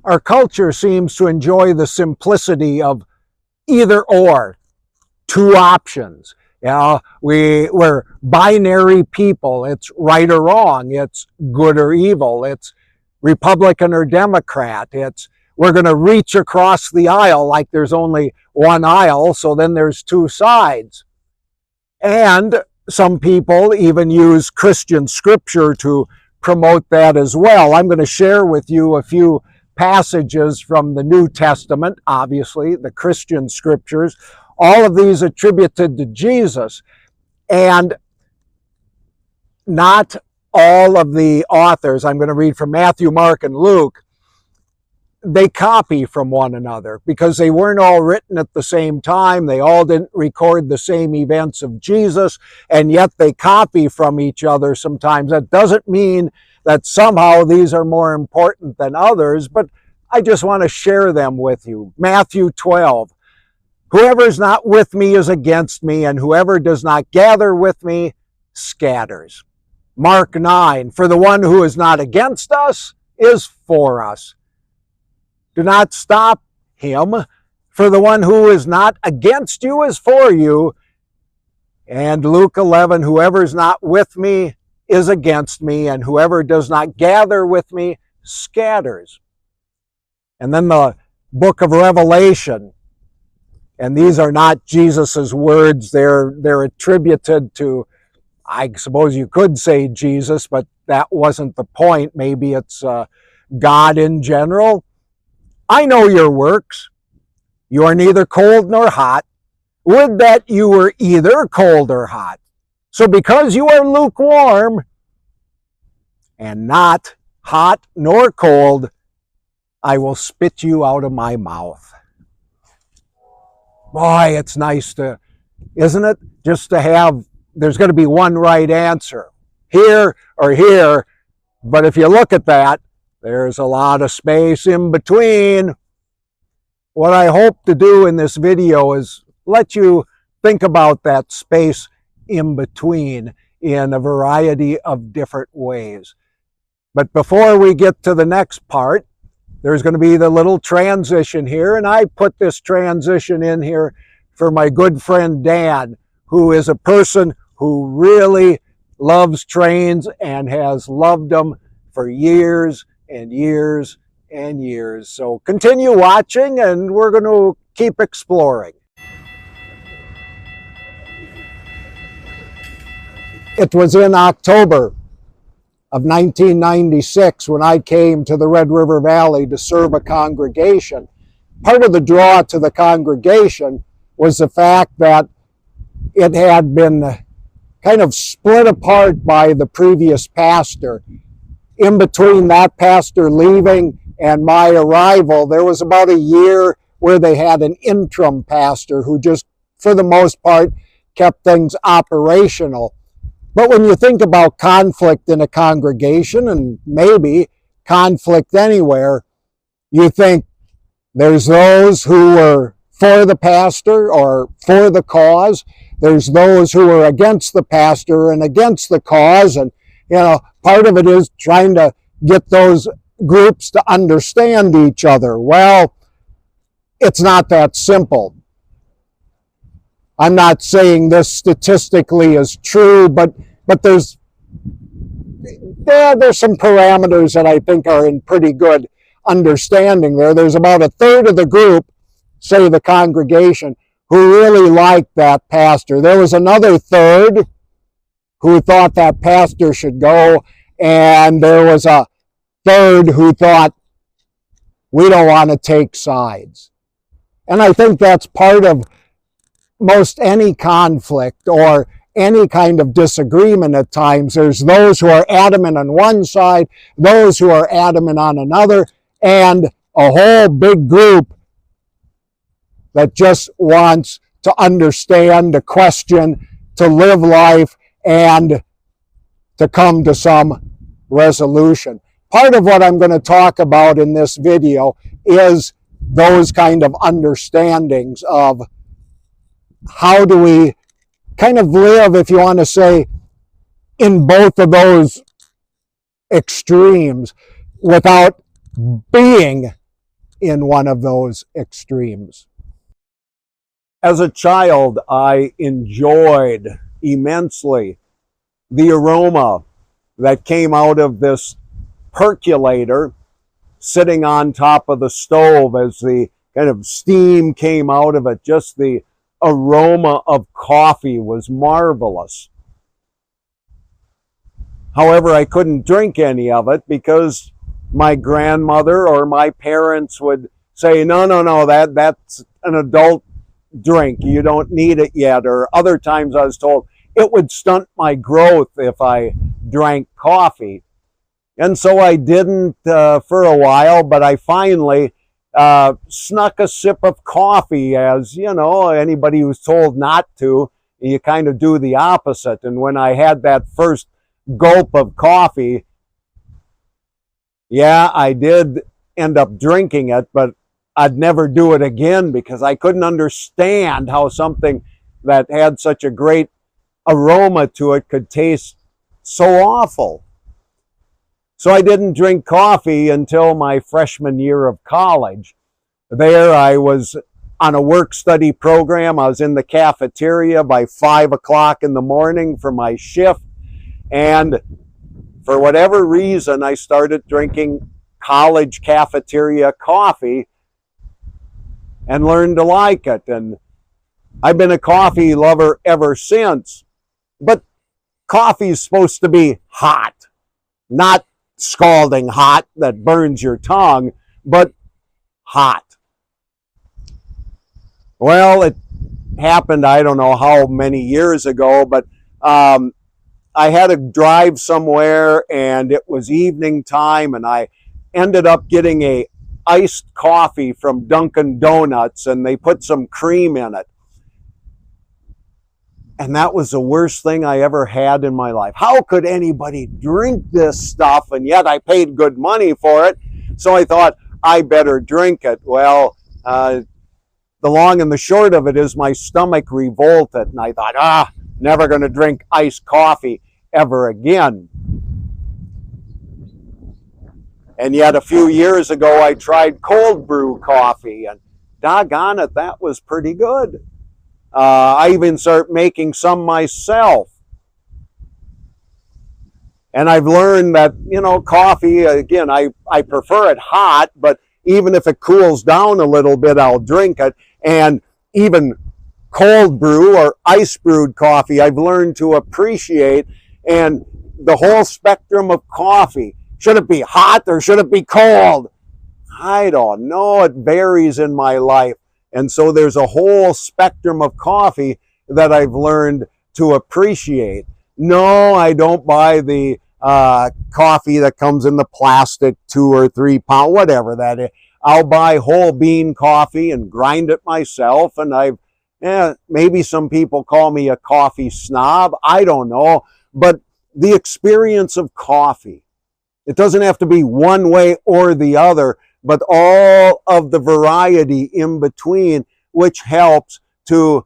Our culture seems to enjoy the simplicity of either or, two options. We're binary people. It's right or wrong. It's good or evil. It's Republican or Democrat. We're going to reach across the aisle like there's only one aisle, so then there's two sides. And some people even use Christian scripture to promote that as well. I'm going to share with you a few passages from the New Testament, obviously, the Christian scriptures, all of these attributed to Jesus. And not all of the authors, I'm going to read from Matthew, Mark, and Luke, they copy from one another because they weren't all written at the same time. They all didn't record the same events of Jesus, and yet they copy from each other sometimes. That doesn't mean that somehow these are more important than others, but I just want to share them with you. Matthew 12, whoever is not with me is against me, and whoever does not gather with me scatters. Mark 9, for the one who is not against us is for us. Do not stop him, for the one who is not against you is for you. And Luke 11, whoever is not with me is against me, and whoever does not gather with me scatters. And then the book of Revelation, and these are not Jesus's words, they're attributed to, I suppose you could say Jesus, but that wasn't the point. Maybe it's God in general. I know your works. You are neither cold nor hot. Would that you were either cold or hot. So because you are lukewarm and not hot nor cold, I will spit you out of my mouth. Boy, it's nice to, isn't it? Just to have, there's going to be one right answer, here or here. But if you look at that, there's a lot of space in between. What I hope to do in this video is let you think about that space in between in a variety of different ways. But before we get to the next part, there's going to be the little transition here, and I put this transition in here for my good friend Dan, who is a person who really loves trains and has loved them for years and years and years. So continue watching, and we're going to keep exploring. It was in October of 1996 when I came to the Red River Valley to serve a congregation. Part of the draw to the congregation was the fact that it had been kind of split apart by the previous pastor. In between that pastor leaving and my arrival, there was about a year where they had an interim pastor who just, for the most part, kept things operational. But when you think about conflict in a congregation, and maybe conflict anywhere, you think there's those who were for the pastor or for the cause. There's those who are against the pastor and against the cause. And, you know, part of it is trying to get those groups to understand each other. Well, it's not that simple. I'm not saying this statistically is true, but there's some parameters that I think are in pretty good understanding there. There's about a third of the group, say the congregation, who really liked that pastor. There was another third who thought that pastor should go, and there was a third who thought, we don't want to take sides. And I think that's part of most any conflict or any kind of disagreement at times. There's those who are adamant on one side, those who are adamant on another, and a whole big group that just wants to understand, to question, to live life, and to come to some resolution. Part of what I'm going to talk about in this video is those kind of understandings of how do we kind of live, if you want to say, in both of those extremes without being in one of those extremes. As a child, I enjoyed immensely the aroma that came out of this percolator sitting on top of the stove as the kind of steam came out of it. Just the aroma of coffee was marvelous. However, I couldn't drink any of it because my grandmother or my parents would say, no, that's an adult drink. You don't need it yet. Or other times I was told it would stunt my growth if I drank coffee. And so I didn't for a while, but I finally snuck a sip of coffee. As you know, anybody who's told not to, you kind of do the opposite. And when I had that first gulp of coffee, yeah, I did end up drinking it, but I'd never do it again because I couldn't understand how something that had such a great aroma to it could taste so awful. So I didn't drink coffee until my freshman year of college. There I was on a work-study program. I was in the cafeteria by 5 o'clock in the morning for my shift. And for whatever reason, I started drinking college cafeteria coffee and learned to like it. And I've been a coffee lover ever since. But coffee is supposed to be hot, not scalding hot that burns your tongue, but hot. Well, it happened, I don't know how many years ago, but I had to drive somewhere and it was evening time, and I ended up getting a iced coffee from Dunkin' Donuts, and they put some cream in it. And that was the worst thing I ever had in my life. How could anybody drink this stuff? And yet I paid good money for it. So I thought, I better drink it. Well, the long and the short of it is my stomach revolted. And I thought, never going to drink iced coffee ever again. And yet a few years ago, I tried cold brew coffee. And doggone it, that was pretty good. I even started making some myself. And I've learned that, coffee, again, I prefer it hot, but even if it cools down a little bit, I'll drink it. And even cold brew or ice brewed coffee, I've learned to appreciate. And the whole spectrum of coffee, should it be hot or should it be cold? I don't know. It varies in my life. And so there's a whole spectrum of coffee that I've learned to appreciate. No, I don't buy the coffee that comes in the plastic 2 or 3 pound, whatever that is. I'll buy whole bean coffee and grind it myself. And maybe some people call me a coffee snob. I don't know. But the experience of coffee, it doesn't have to be one way or the other, but all of the variety in between, which helps to,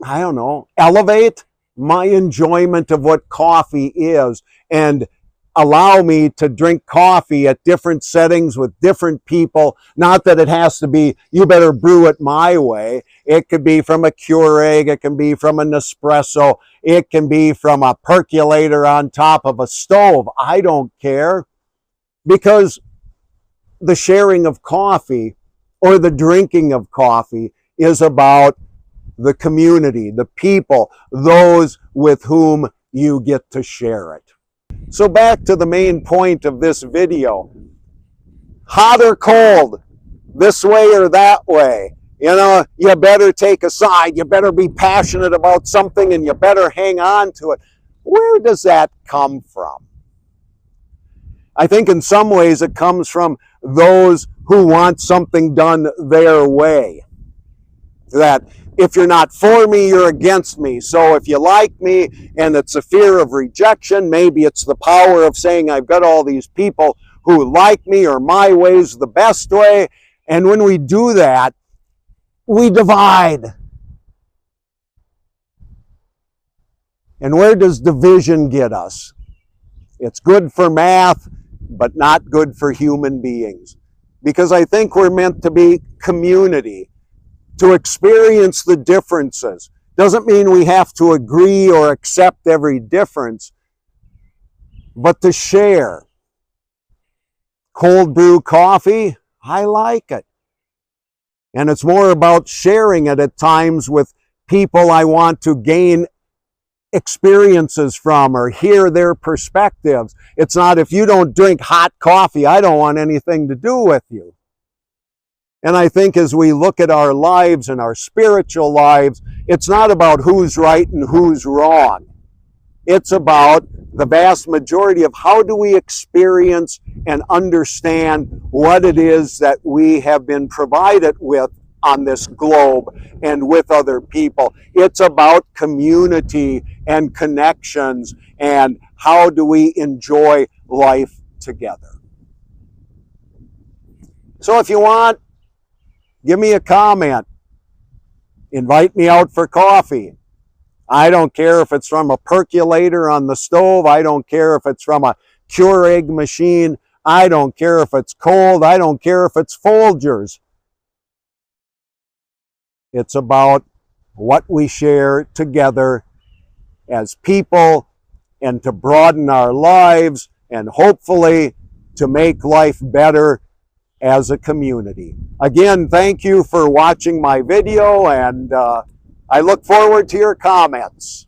elevate my enjoyment of what coffee is and allow me to drink coffee at different settings with different people. Not that it has to be, you better brew it my way. It could be from a Keurig, it can be from a Nespresso, it can be from a percolator on top of a stove. I don't care. Because the sharing of coffee or the drinking of coffee is about the community, the people, those with whom you get to share it. So back to the main point of this video. Hot or cold, this way or that way. You better take a side. You better be passionate about something and you better hang on to it. Where does that come from? I think in some ways it comes from those who want something done their way. That if you're not for me, you're against me. So if you like me and it's a fear of rejection, maybe it's the power of saying I've got all these people who like me or my way's the best way. And when we do that, we divide. And where does division get us? It's good for math, but not good for human beings. because I think we're meant to be community, to experience the differences. Doesn't mean we have to agree or accept every difference, but to share. Cold brew coffee, I like it. And it's more about sharing it at times with people I want to gain experiences from or hear their perspectives. It's not, if you don't drink hot coffee, I don't want anything to do with you. And I think as we look at our lives and our spiritual lives, it's not about who's right and who's wrong. It's about the vast majority of how do we experience and understand what it is that we have been provided with on this globe and with other people. It's about community and connections and how do we enjoy life together. So if you want, give me a comment. Invite me out for coffee. I don't care if it's from a percolator on the stove. I don't care if it's from a Keurig machine. I don't care if it's cold. I don't care if it's Folgers. It's about what we share together as people and to broaden our lives and hopefully to make life better as a community. Again, thank you for watching my video, and I look forward to your comments.